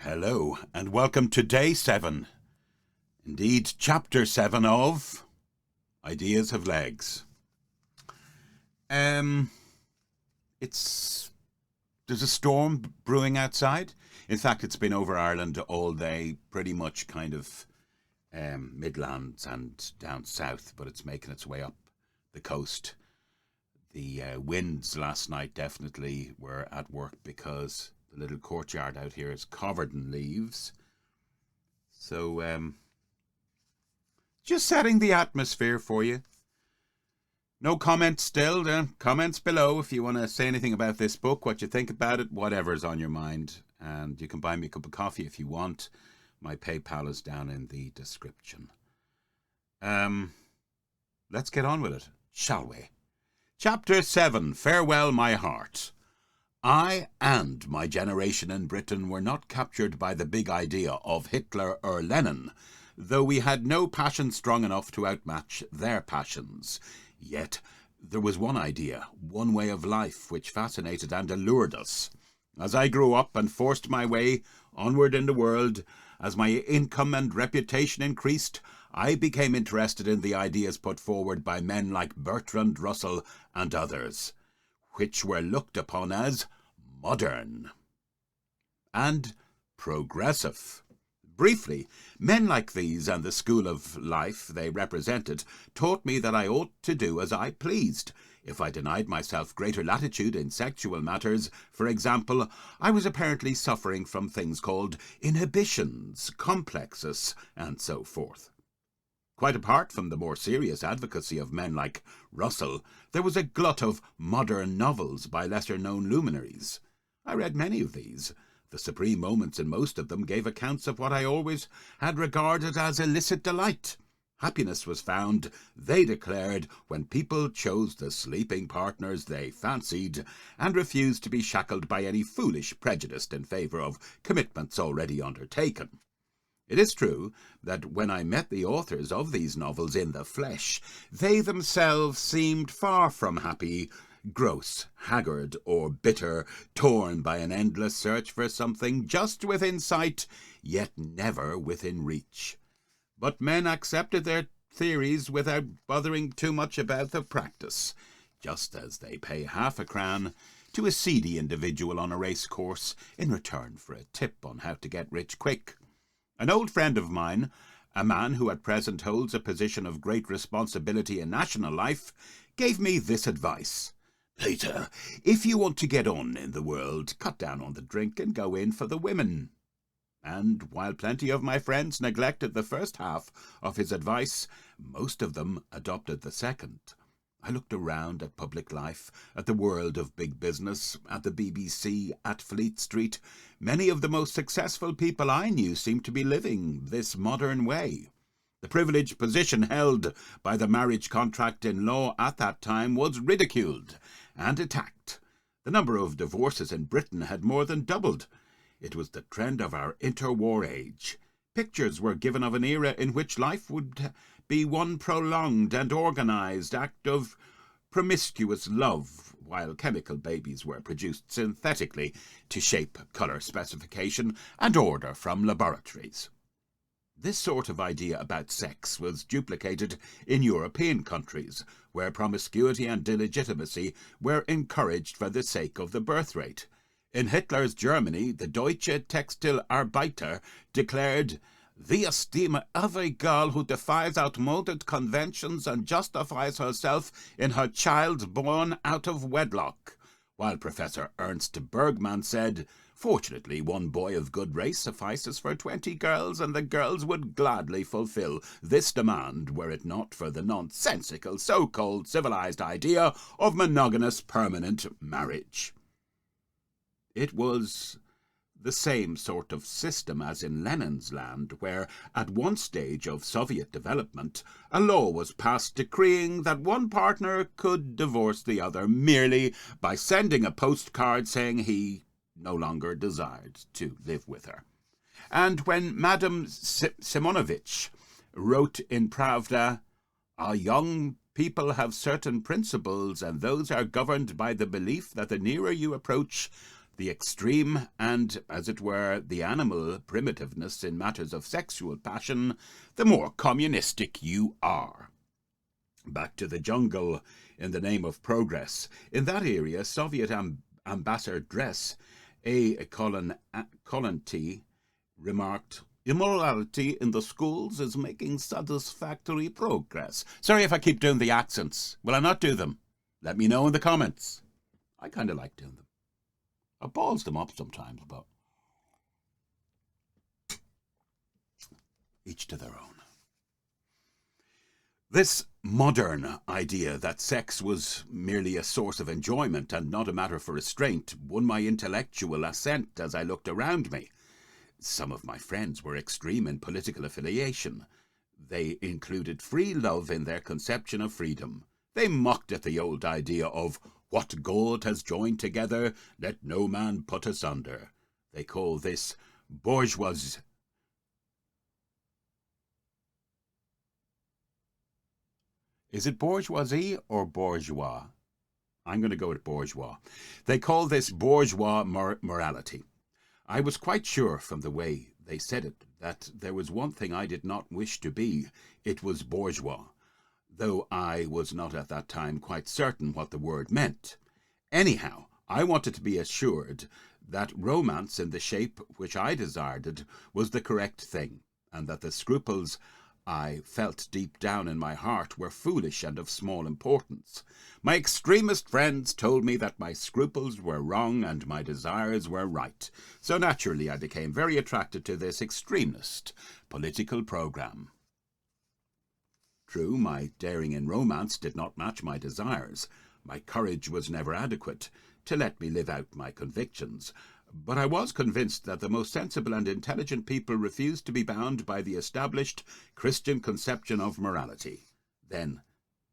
Hello, and welcome to Day 7. Indeed, Chapter 7 of Ideas Have Legs. There's a storm brewing outside. In fact, it's been over Ireland all day, pretty much kind of Midlands and down south, but it's making its way up the coast. The winds last night definitely were at work because the little courtyard out here is covered in leaves. So, just setting the atmosphere for you. No comments still. Comments below if you want to say anything about this book, what you think about it, whatever's on your mind. And you can buy me a cup of coffee if you want. My PayPal is down in the description. Let's get on with it, shall we? Chapter 7, Farewell, My Heart. I and my generation in Britain were not captured by the big idea of Hitler or Lenin, though we had no passion strong enough to outmatch their passions. Yet there was one idea, one way of life, which fascinated and allured us. As I grew up and forced my way onward in the world, as my income and reputation increased, I became interested in the ideas put forward by men like Bertrand Russell and others, which were looked upon as modern and progressive. Briefly, men like these and the school of life they represented taught me that I ought to do as I pleased. If I denied myself greater latitude in sexual matters, for example, I was apparently suffering from things called inhibitions, complexes, and so forth. Quite apart from the more serious advocacy of men like Russell, there was a glut of modern novels by lesser-known luminaries. I read many of these. The supreme moments in most of them gave accounts of what I always had regarded as illicit delight. Happiness was found, they declared, when people chose the sleeping partners they fancied and refused to be shackled by any foolish prejudice in favour of commitments already undertaken. It is true that when I met the authors of these novels in the flesh, they themselves seemed far from happy, gross, haggard, or bitter, torn by an endless search for something just within sight, yet never within reach. But men accepted their theories without bothering too much about the practice, just as they pay half a crown to a seedy individual on a race course in return for a tip on how to get rich quick. An old friend of mine, a man who at present holds a position of great responsibility in national life, gave me this advice. Peter, if you want to get on in the world, cut down on the drink and go in for the women. And while plenty of my friends neglected the first half of his advice, most of them adopted the second. I looked around at public life, at the world of big business, at the BBC, at Fleet Street. Many of the most successful people I knew seemed to be living this modern way. The privileged position held by the marriage contract in law at that time was ridiculed and attacked. The number of divorces in Britain had more than doubled. It was the trend of our interwar age. Pictures were given of an era in which life would be one prolonged and organized act of promiscuous love, while chemical babies were produced synthetically to shape color specification and order from laboratories. This sort of idea about sex was duplicated in European countries, where promiscuity and illegitimacy were encouraged for the sake of the birth rate. In Hitler's Germany, the Deutsche Textilarbeiter declared, "We esteem every girl who defies outmoded conventions and justifies herself in her child born out of wedlock," while Professor Ernst Bergmann said, "Fortunately, one boy of good race suffices for 20 girls, and the girls would gladly fulfill this demand were it not for the nonsensical so-called civilized idea of monogamous permanent marriage." It was the same sort of system as in Lenin's land, where, at one stage of Soviet development, a law was passed decreeing that one partner could divorce the other merely by sending a postcard saying he no longer desired to live with her. And when Madame Simonovich wrote in Pravda, "Our young people have certain principles, and those are governed by the belief that the nearer you approach the extreme and, as it were, the animal primitiveness in matters of sexual passion, the more communistic you are. Back to the jungle in the name of progress. In that area, Soviet ambassadress A. Kolanty remarked, "Immorality in the schools is making satisfactory progress." Sorry if I keep doing the accents. Will I not do them? Let me know in the comments. I kind of like doing them. I balls them up sometimes, but each to their own. This modern idea that sex was merely a source of enjoyment and not a matter for restraint won my intellectual assent as I looked around me. Some of my friends were extreme in political affiliation. They included free love in their conception of freedom. They mocked at the old idea of "what God has joined together, let no man put asunder." They call this bourgeoisie. Is it bourgeoisie or bourgeois? I'm going to go with bourgeois. They call this bourgeois morality. I was quite sure from the way they said it that there was one thing I did not wish to be. It was bourgeois, though I was not at that time quite certain what the word meant. Anyhow, I wanted to be assured that romance in the shape which I desired was the correct thing, and that the scruples I felt deep down in my heart were foolish and of small importance. My extremist friends told me that my scruples were wrong and my desires were right, so naturally I became very attracted to this extremist political program. True, my daring in romance did not match my desires. My courage was never adequate to let me live out my convictions, but I was convinced that the most sensible and intelligent people refused to be bound by the established Christian conception of morality. Then,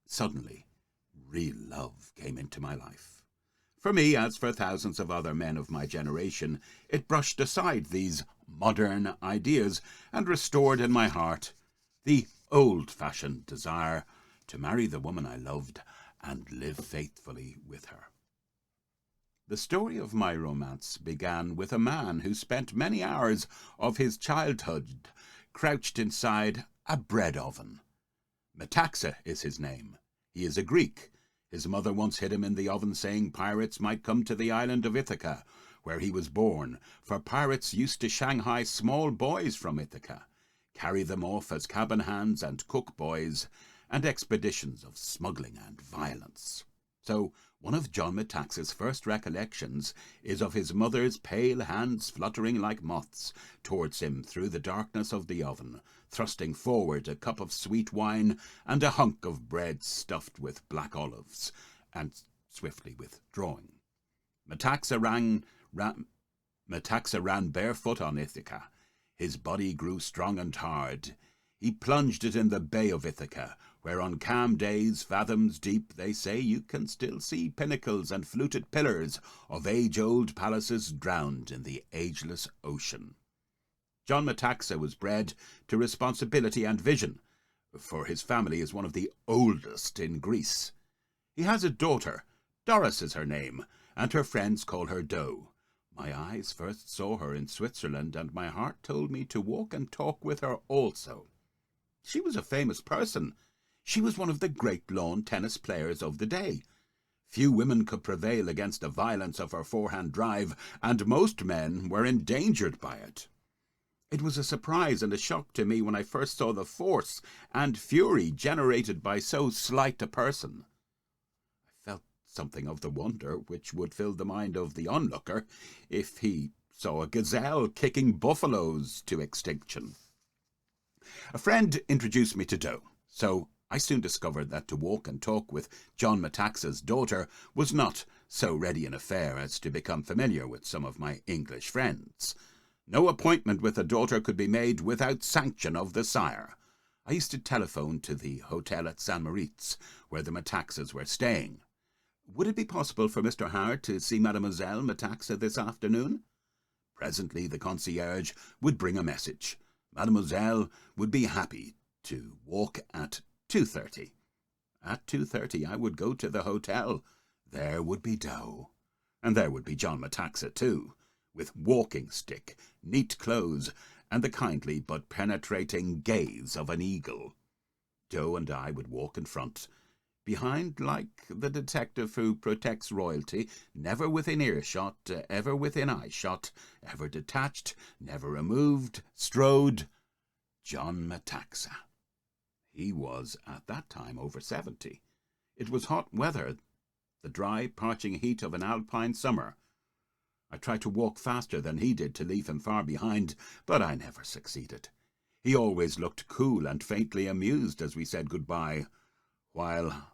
suddenly, real love came into my life. For me, as for thousands of other men of my generation, it brushed aside these modern ideas and restored in my heart the old-fashioned desire to marry the woman I loved and live faithfully with her. The story of my romance began with a man who spent many hours of his childhood crouched inside a bread oven. Mataxa is his name. He is a Greek. His mother once hid him in the oven, saying pirates might come to the island of Ithaca, where he was born, for pirates used to shanghai small boys from Ithaca, carry them off as cabin hands and cook boys, and expeditions of smuggling and violence. So one of John Mataxas' first recollections is of his mother's pale hands fluttering like moths towards him through the darkness of the oven, thrusting forward a cup of sweet wine and a hunk of bread stuffed with black olives, and swiftly withdrawing. Mataxa ran barefoot on Ithaca. His body grew strong and hard. He plunged it in the bay of Ithaca, where on calm days, fathoms deep, they say, you can still see pinnacles and fluted pillars of age-old palaces drowned in the ageless ocean. John Mataxa was bred to responsibility and vision, for his family is one of the oldest in Greece. He has a daughter, Doris is her name, and her friends call her Doe. My eyes first saw her in Switzerland, and my heart told me to walk and talk with her also. She was a famous person. She was one of the great lawn tennis players of the day. Few women could prevail against the violence of her forehand drive, and most men were endangered by it. It was a surprise and a shock to me when I first saw the force and fury generated by so slight a person. I felt something of the wonder which would fill the mind of the onlooker if he saw a gazelle kicking buffaloes to extinction. A friend introduced me to Doe, so I soon discovered that to walk and talk with John Mataxa's daughter was not so ready an affair as to become familiar with some of my English friends. No appointment with a daughter could be made without sanction of the sire. I used to telephone to the hotel at St. Moritz, where the Mataxas were staying. Would it be possible for Mr. Howard to see Mademoiselle Mataxa this afternoon? Presently the concierge would bring a message. Mademoiselle would be happy to walk at 2:30. At 2:30 I would go to the hotel. There would be Doe. And there would be John Mataxa too, with walking stick, neat clothes, and the kindly but penetrating gaze of an eagle. Joe and I would walk in front, behind like the detective who protects royalty, never within earshot, ever within eyeshot, ever detached, never removed, strode John Mataxa. He was at that time over 70. It was hot weather, the dry, parching heat of an alpine summer. I tried to walk faster than he did to leave him far behind, but I never succeeded. He always looked cool and faintly amused as we said goodbye, while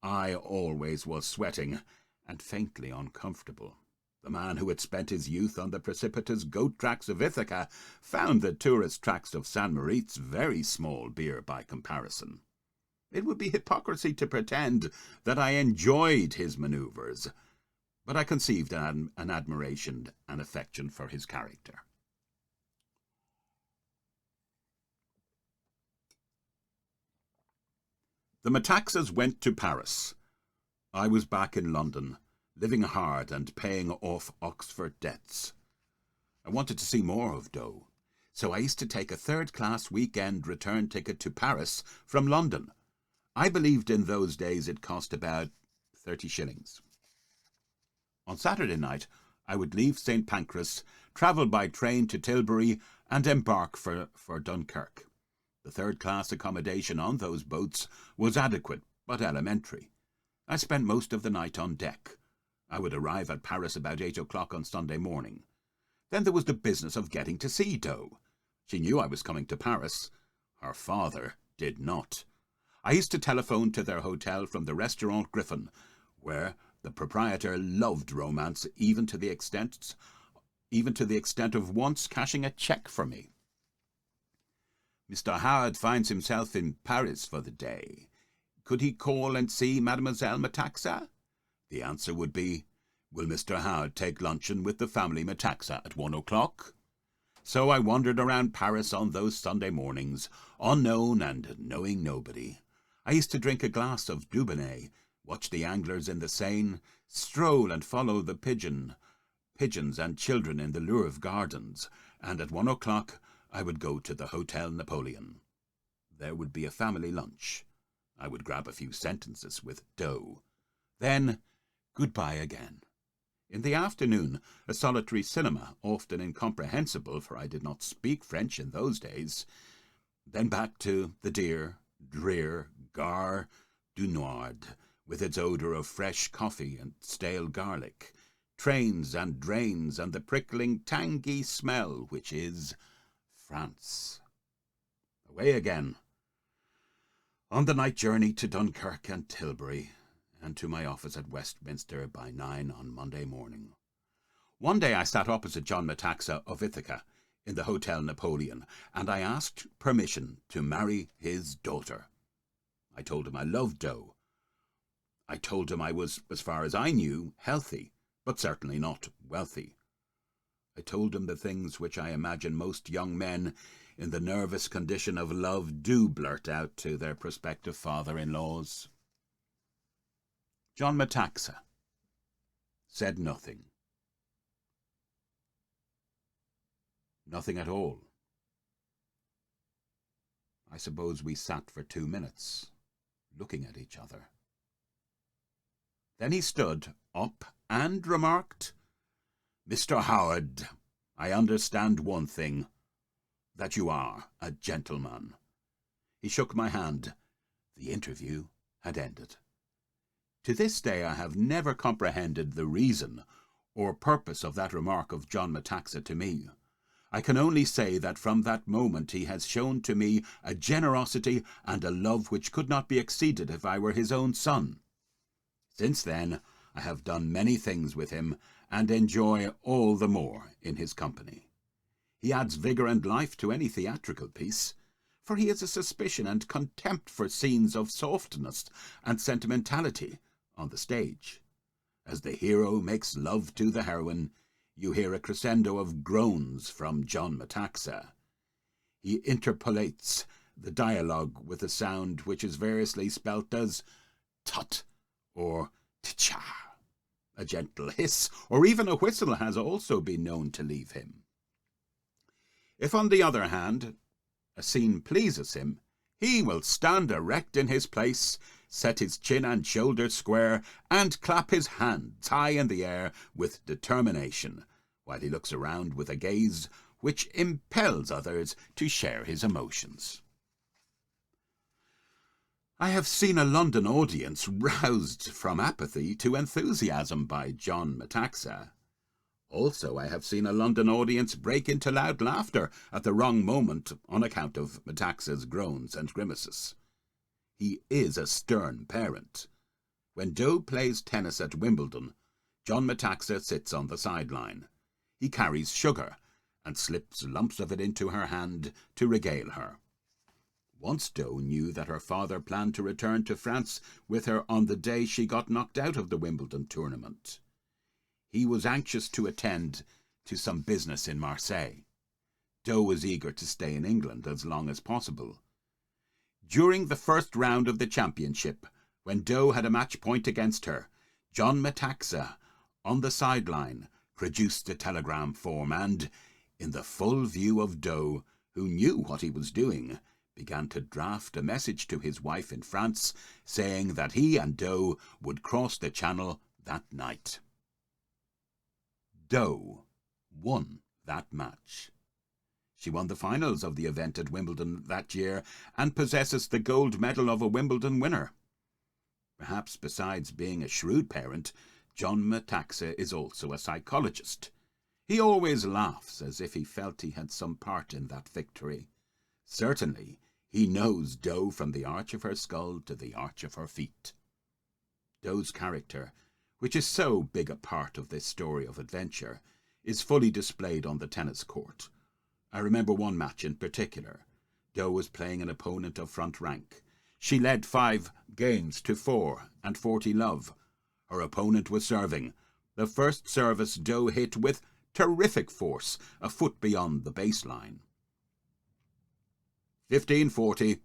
I always was sweating and faintly uncomfortable. The man who had spent his youth on the precipitous goat tracks of Ithaca found the tourist tracks of San Moritz very small beer by comparison. It would be hypocrisy to pretend that I enjoyed his manoeuvres, but I conceived an admiration and affection for his character. The Mataxas went to Paris. I was back in London, living hard and paying off Oxford debts. I wanted to see more of Doe, so I used to take a third-class weekend return ticket to Paris from London. I believed in those days it cost about 30 shillings. On Saturday night, I would leave St. Pancras, travel by train to Tilbury, and embark for Dunkirk. The third-class accommodation on those boats was adequate, but elementary. I spent most of the night on deck. I would arrive at Paris about 8 o'clock on Sunday morning. Then there was the business of getting to see Doe. She knew I was coming to Paris. Her father did not. I used to telephone to their hotel from the Restaurant Griffin, where the proprietor loved romance, even to the extent of once cashing a cheque for me. Mr. Howard finds himself in Paris for the day. Could he call and see Mademoiselle Mataxa? The answer would be, will Mr. Howard take luncheon with the family Mataxa at 1 o'clock? So I wandered around Paris on those Sunday mornings, unknown and knowing nobody. I used to drink a glass of Dubonnet, watch the anglers in the Seine, stroll and follow the pigeons and children in the Louvre gardens, and at 1 o'clock I would go to the Hotel Napoleon. There would be a family lunch. I would grab a few sentences with Doe. Then, goodbye again. In the afternoon, a solitary cinema, often incomprehensible, for I did not speak French in those days. Then back to the drear Gare du Nord, with its odour of fresh coffee and stale garlic, trains and drains, and the prickling, tangy smell which is France. Away again, on the night journey to Dunkirk and Tilbury, and to my office at Westminster by 9 on Monday morning. One day I sat opposite John Mataxa of Ithaca in the Hotel Napoleon, and I asked permission to marry his daughter. I told him I loved Doe. I told him I was, as far as I knew, healthy, but certainly not wealthy. I told him the things which I imagine most young men in the nervous condition of love do blurt out to their prospective father-in-laws. John Mataxa said nothing. Nothing at all. I suppose we sat for 2 minutes, looking at each other. Then he stood up and remarked, "Mr. Howard, I understand one thing, that you are a gentleman." He shook my hand. The interview had ended. To this day I have never comprehended the reason or purpose of that remark of John Mataxa to me. I can only say that from that moment he has shown to me a generosity and a love which could not be exceeded if I were his own son. Since then I have done many things with him, and enjoy all the more in his company. He adds vigour and life to any theatrical piece, for he has a suspicion and contempt for scenes of softness and sentimentality on the stage. As the hero makes love to the heroine, you hear a crescendo of groans from John Mataxa. He interpolates the dialogue with a sound which is variously spelt as tut or tcha. A gentle hiss or even a whistle has also been known to leave him. If, on the other hand, a scene pleases him, he will stand erect in his place, set his chin and shoulders square, and clap his hands high in the air with determination, while he looks around with a gaze which impels others to share his emotions. I have seen a London audience roused from apathy to enthusiasm by John Mataxa. Also, I have seen a London audience break into loud laughter at the wrong moment on account of Mataxa's groans and grimaces. He is a stern parent. When Doe plays tennis at Wimbledon, John Mataxa sits on the sideline. He carries sugar and slips lumps of it into her hand to regale her. Once Doe knew that her father planned to return to France with her on the day she got knocked out of the Wimbledon tournament. He was anxious to attend to some business in Marseille. Doe was eager to stay in England as long as possible. During the first round of the championship, when Doe had a match point against her, John Mataxa, on the sideline, produced the telegram form and, in the full view of Doe, who knew what he was doing, began to draft a message to his wife in France, saying that he and Doe would cross the Channel that night. Doe won that match. She won the finals of the event at Wimbledon that year and possesses the gold medal of a Wimbledon winner. Perhaps besides being a shrewd parent, John Mataxa is also a psychologist. He always laughs as if he felt he had some part in that victory. Certainly, he knows Doe from the arch of her skull to the arch of her feet. Doe's character, which is so big a part of this story of adventure, is fully displayed on the tennis court. I remember one match in particular. Doe was playing an opponent of front rank. She led 5 games to 4 and 40 love. Her opponent was serving. The first service Doe hit with terrific force, a foot beyond the baseline. 15-40.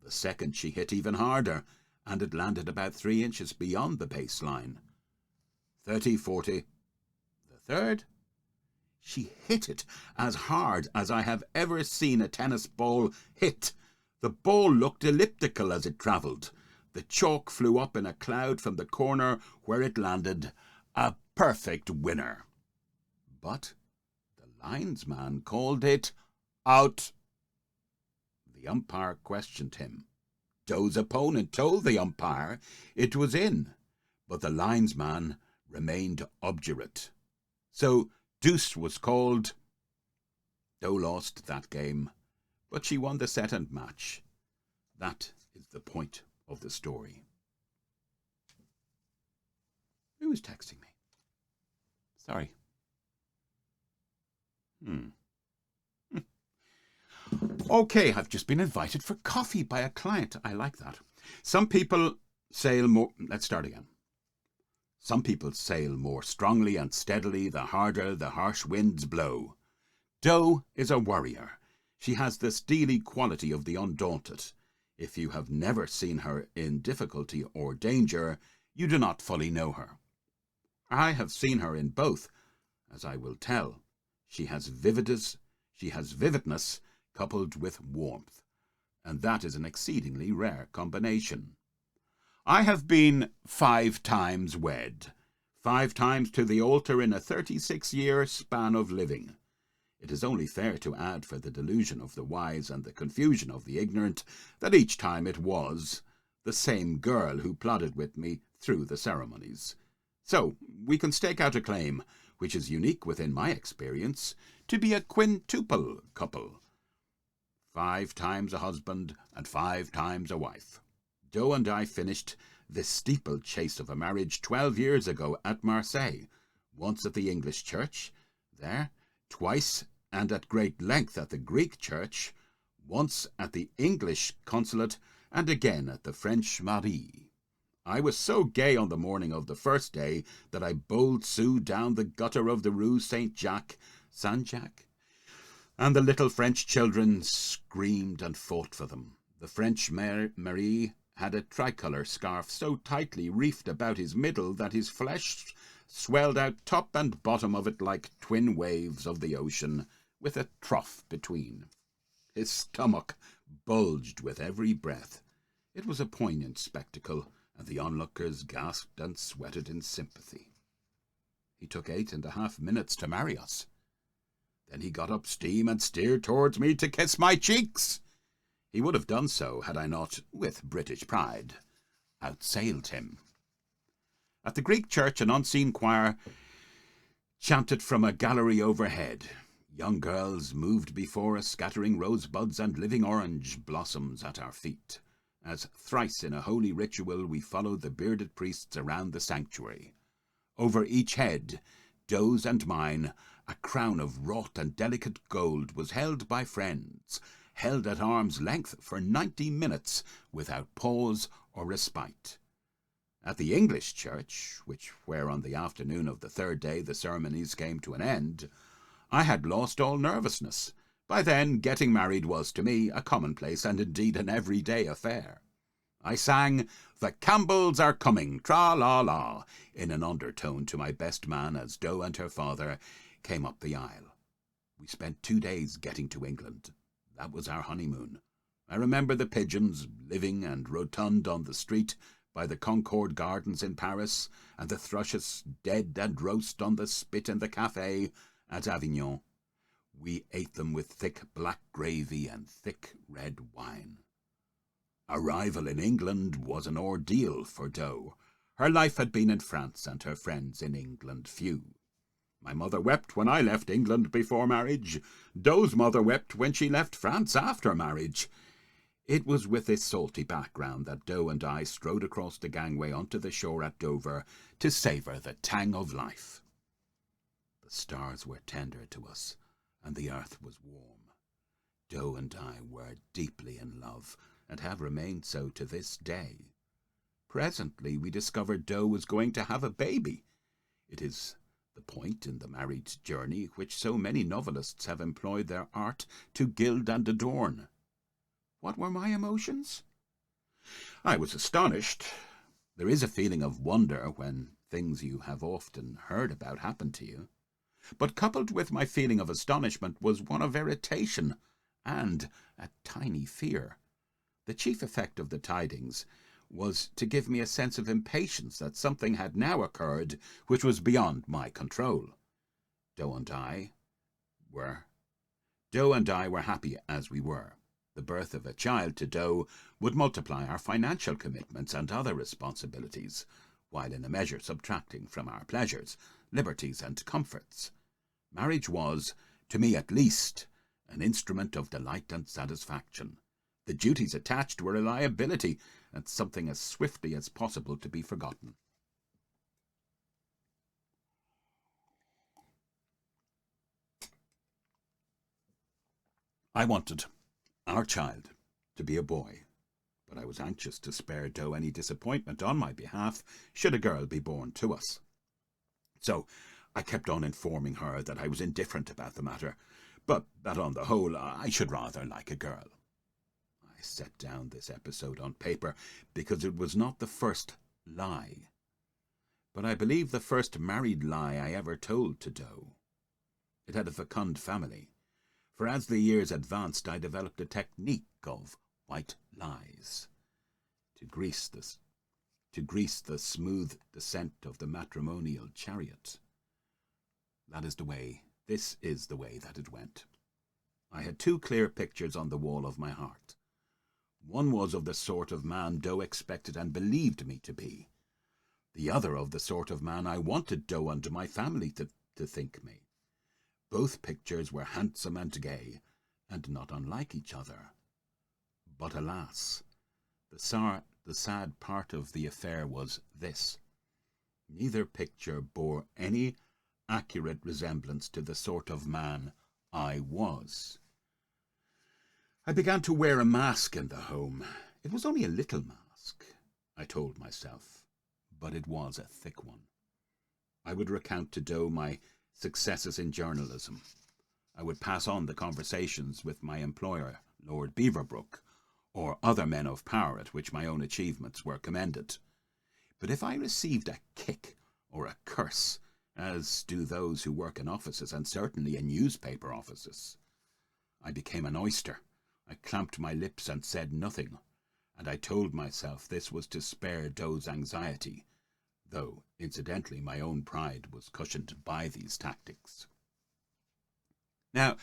The second she hit even harder, and it landed about 3 inches beyond the baseline. 30-40. The third? She hit it as hard as I have ever seen a tennis ball hit. The ball looked elliptical as it travelled. The chalk flew up in a cloud from the corner where it landed. A perfect winner. But the linesman called it out. The umpire questioned him. Doe's opponent told the umpire it was in, but the linesman remained obdurate. So deuce was called. Doe lost that game, but she won the set and match. That is the point of the story. Who is texting me? Sorry. Okay, I've just been invited for coffee by a client. I like that. Some people sail more... Let's start again. Some people sail more strongly and steadily the harder the harsh winds blow. Doe is a warrior. She has the steely quality of the undaunted. If you have never seen her in difficulty or danger, you do not fully know her. I have seen her in both, as I will tell. She has vividness coupled with warmth, and that is an exceedingly rare combination. I have been 5 times wed, 5 times to the altar in a 36-year span of living. It is only fair to add, for the delusion of the wise and the confusion of the ignorant, that each time it was the same girl who plodded with me through the ceremonies. So we can stake out a claim, which is unique within my experience, to be a quintuple couple. 5 times a husband and 5 times a wife. Doe and I finished this steeplechase of a marriage 12 years ago at Marseille, once at the English church, there, twice and at great length at the Greek church, once at the English consulate, and again at the French Mairie. I was so gay on the morning of the first day that I bowled Sue down the gutter of the Rue Saint-Jacques, and the little French children screamed and fought for them. The French Marie had a tricolour scarf so tightly reefed about his middle that his flesh swelled out top and bottom of it like twin waves of the ocean, with a trough between. His stomach bulged with every breath. It was a poignant spectacle, and the onlookers gasped and sweated in sympathy. He took 8.5 minutes to marry us. Then he got up steam and steered towards me to kiss my cheeks. He would have done so had I not, with British pride, outsailed him. At the Greek church, an unseen choir chanted from a gallery overhead. Young girls moved before us, scattering rosebuds and living orange blossoms at our feet, as thrice in a holy ritual we followed the bearded priests around the sanctuary. Over each head, Doe's and mine, a crown of wrought and delicate gold was held by friends, held at arm's length for 90 minutes without pause or respite. At the English church, where on the afternoon of the third day the ceremonies came to an end, I had lost all nervousness. By then, getting married was to me a commonplace and indeed an everyday affair. I sang "The Campbells Are Coming, tra-la-la" in an undertone to my best man as Doe and her father came up the aisle. We spent 2 days getting to England. That was our honeymoon. I remember the pigeons, living and rotund on the street by the Concord Gardens in Paris, and the thrushes, dead and roast on the spit in the café at Avignon. We ate them with thick black gravy and thick red wine. Arrival in England was an ordeal for Doe. Her life had been in France and her friends in England few. My mother wept when I left England before marriage. Doe's mother wept when she left France after marriage. It was with this salty background that Doe and I strode across the gangway onto the shore at Dover to savour the tang of life. The stars were tender to us, and the earth was warm. Doe and I were deeply in love, and have remained so to this day. Presently we discovered Doe was going to have a baby. It is the point in the married journey which so many novelists have employed their art to gild and adorn. What were my emotions? I was astonished. There is a feeling of wonder when things you have often heard about happen to you. But coupled with my feeling of astonishment was one of irritation and a tiny fear. The chief effect of the tidings was to give me a sense of impatience that something had now occurred which was beyond my control. Doe and I were happy as we were. The birth of a child to Doe would multiply our financial commitments and other responsibilities, while in a measure subtracting from our pleasures, liberties, and comforts. Marriage was, to me at least, an instrument of delight and satisfaction. The duties attached were a liability, and something as swiftly as possible to be forgotten. I wanted our child to be a boy, but I was anxious to spare Doe any disappointment on my behalf should a girl be born to us. So I kept on informing her that I was indifferent about the matter, but that on the whole I should rather like a girl. I set down this episode on paper because it was not the first lie, but I believe the first married lie I ever told to Doe. It had a fecund family, for as the years advanced I developed a technique of white lies to grease the smooth descent of the matrimonial chariot. This is the way that it went. I had 2 clear pictures on the wall of my heart. One was of the sort of man Doe expected and believed me to be. The other of the sort of man I wanted Doe and my family to think me. Both pictures were handsome and gay, and not unlike each other. But alas, the sad part of the affair was this. Neither picture bore any accurate resemblance to the sort of man I was. I began to wear a mask in the home. It was only a little mask, I told myself, but it was a thick one. I would recount to Doe my successes in journalism. I would pass on the conversations with my employer, Lord Beaverbrook, or other men of power at which my own achievements were commended. But if I received a kick or a curse, as do those who work in offices, and certainly in newspaper offices. I became an oyster. I clamped my lips and said nothing, and I told myself this was to spare Doe's anxiety, though, incidentally, my own pride was cushioned by these tactics. Now,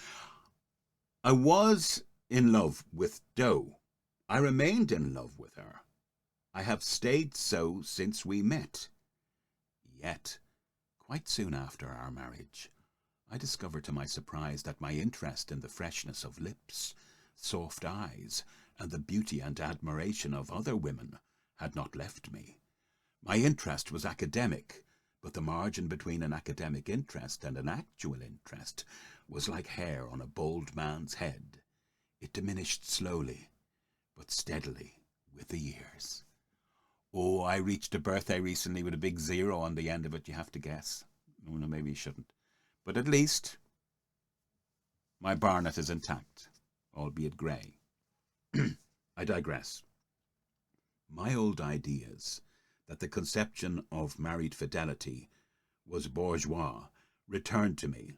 I was in love with Doe. I remained in love with her. I have stayed so since we met. Yet, quite soon after our marriage, I discovered to my surprise that my interest in the freshness of lips, soft eyes, and the beauty and admiration of other women had not left me. My interest was academic, but the margin between an academic interest and an actual interest was like hair on a bald man's head. It diminished slowly, but steadily with the years. Oh, I reached a birthday recently with a big 0 on the end of it. You have to guess. Oh, no, maybe you shouldn't. But at least my barnet is intact, albeit grey. I digress. My old ideas that the conception of married fidelity was bourgeois returned to me.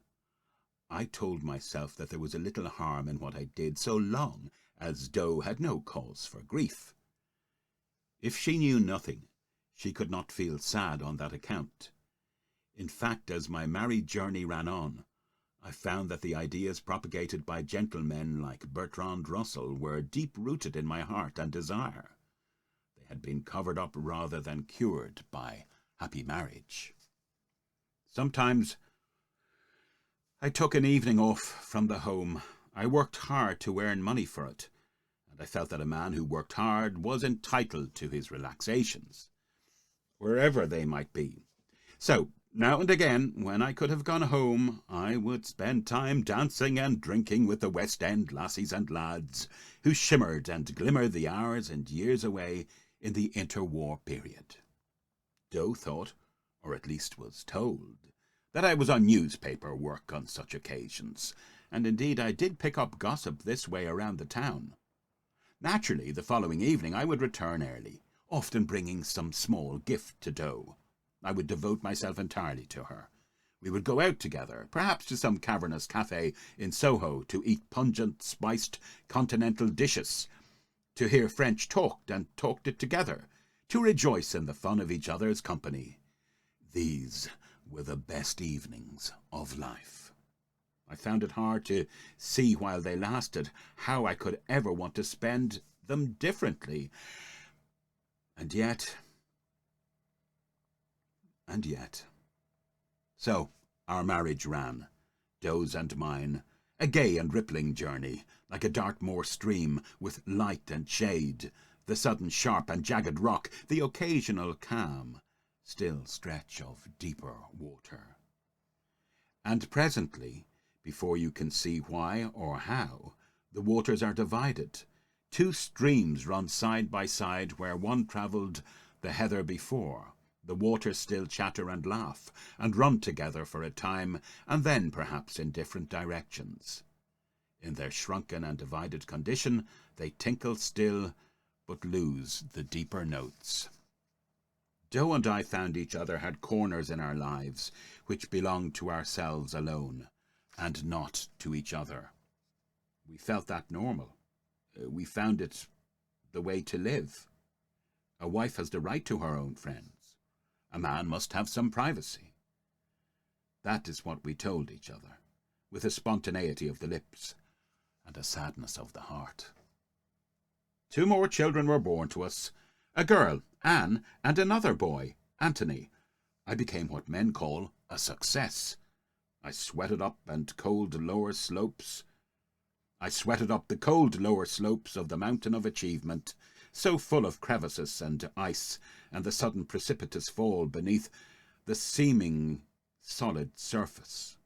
I told myself that there was a little harm in what I did, so long as Doe had no cause for grief. If she knew nothing, she could not feel sad on that account. In fact, as my married journey ran on, I found that the ideas propagated by gentlemen like Bertrand Russell were deep-rooted in my heart and desire. They had been covered up rather than cured by happy marriage. Sometimes I took an evening off from the home. I worked hard to earn money for it, and I felt that a man who worked hard was entitled to his relaxations, wherever they might be. So, now and again, when I could have gone home, I would spend time dancing and drinking with the West End lassies and lads who shimmered and glimmered the hours and years away in the interwar period. Doe thought, or at least was told, that I was on newspaper work on such occasions, and indeed I did pick up gossip this way around the town. Naturally, the following evening I would return early, often bringing some small gift to Doe. I would devote myself entirely to her. We would go out together, perhaps to some cavernous cafe in Soho, to eat pungent, spiced continental dishes, to hear French talked and talked it together, to rejoice in the fun of each other's company. These were the best evenings of life. I found it hard to see while they lasted how I could ever want to spend them differently. And yet. So our marriage ran, Doe's and mine, a gay and rippling journey, like a Dartmoor stream, with light and shade, the sudden sharp and jagged rock, the occasional calm, still stretch of deeper water. And presently, before you can see why or how, the waters are divided. 2 streams run side by side where one travelled the heather before. The waters still chatter and laugh, and run together for a time, and then perhaps in different directions. In their shrunken and divided condition, they tinkle still, but lose the deeper notes. Doe and I found each other had corners in our lives which belonged to ourselves alone, and not to each other. We felt that normal. We found it the way to live. A wife has the right to her own friends. A man must have some privacy. That is what we told each other, with a spontaneity of the lips and a sadness of the heart. 2 more children were born to us, a girl, Anne, and another boy, Anthony. I became what men call a success. I sweated up the cold lower slopes of the mountain of achievement, so full of crevices and ice, and the sudden precipitous fall beneath the seeming solid surface.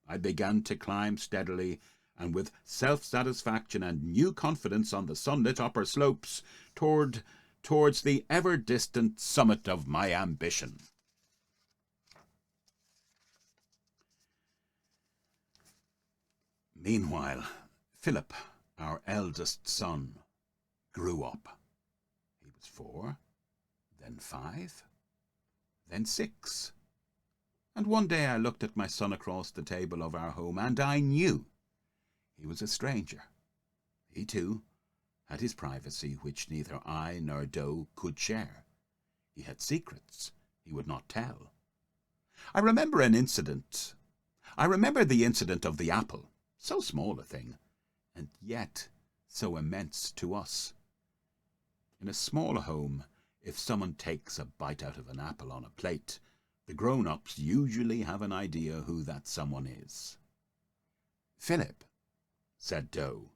I began to climb steadily, and with self-satisfaction and new confidence on the sunlit upper slopes, towards the ever-distant summit of my ambition. Meanwhile, Philip, our eldest son, grew up. He was 4, then 5, then 6. And one day I looked at my son across the table of our home, and I knew he was a stranger. He, too, had his privacy, which neither I nor Doe could share. He had secrets he would not tell. I remember the incident of the apple, so small a thing, and yet so immense to us. In a small home, if someone takes a bite out of an apple on a plate, the grown-ups usually have an idea who that someone is. "Philip," said Doe,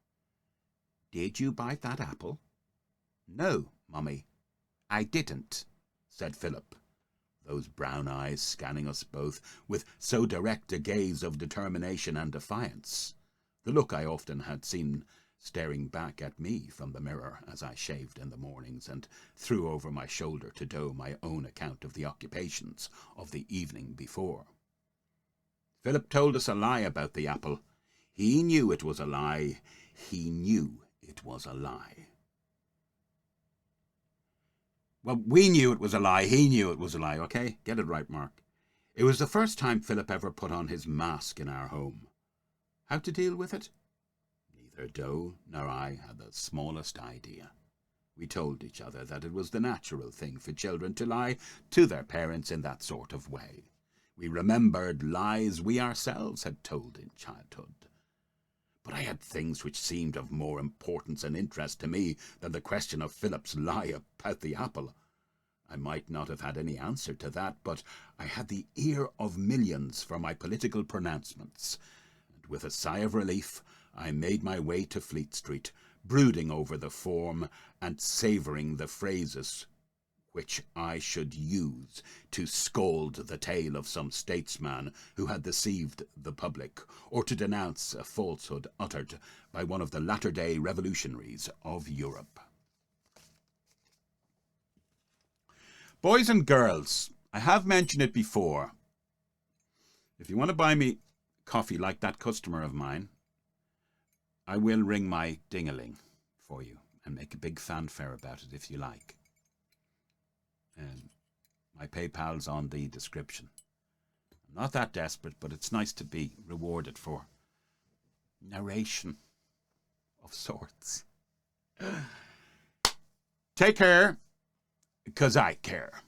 "did you bite that apple?" "No, Mummy, I didn't," said Philip, those brown eyes scanning us both with so direct a gaze of determination and defiance. The look I often had seen staring back at me from the mirror as I shaved in the mornings and threw over my shoulder to Doe my own account of the occupations of the evening before. Philip told us a lie about the apple. He knew it was a lie. He knew it was a lie. Well, we knew it was a lie. He knew it was a lie, okay? Get it right, Mark. It was the first time Philip ever put on his mask in our home. How to deal with it? Neither Doe nor I had the smallest idea. We told each other that it was the natural thing for children to lie to their parents in that sort of way. We remembered lies we ourselves had told in childhood. But I had things which seemed of more importance and interest to me than the question of Philip's lie about the apple. I might not have had any answer to that, but I had the ear of millions for my political pronouncements, and with a sigh of relief I made my way to Fleet Street, brooding over the form and savouring the phrases which I should use to scold the tale of some statesman who had deceived the public, or to denounce a falsehood uttered by one of the latter-day revolutionaries of Europe. Boys and girls, I have mentioned it before. If you want to buy me coffee like that customer of mine, I will ring my ding-a-ling for you and make a big fanfare about it if you like. And my PayPal's on the description. I'm not that desperate, but it's nice to be rewarded for narration of sorts. Take care, 'cause I care.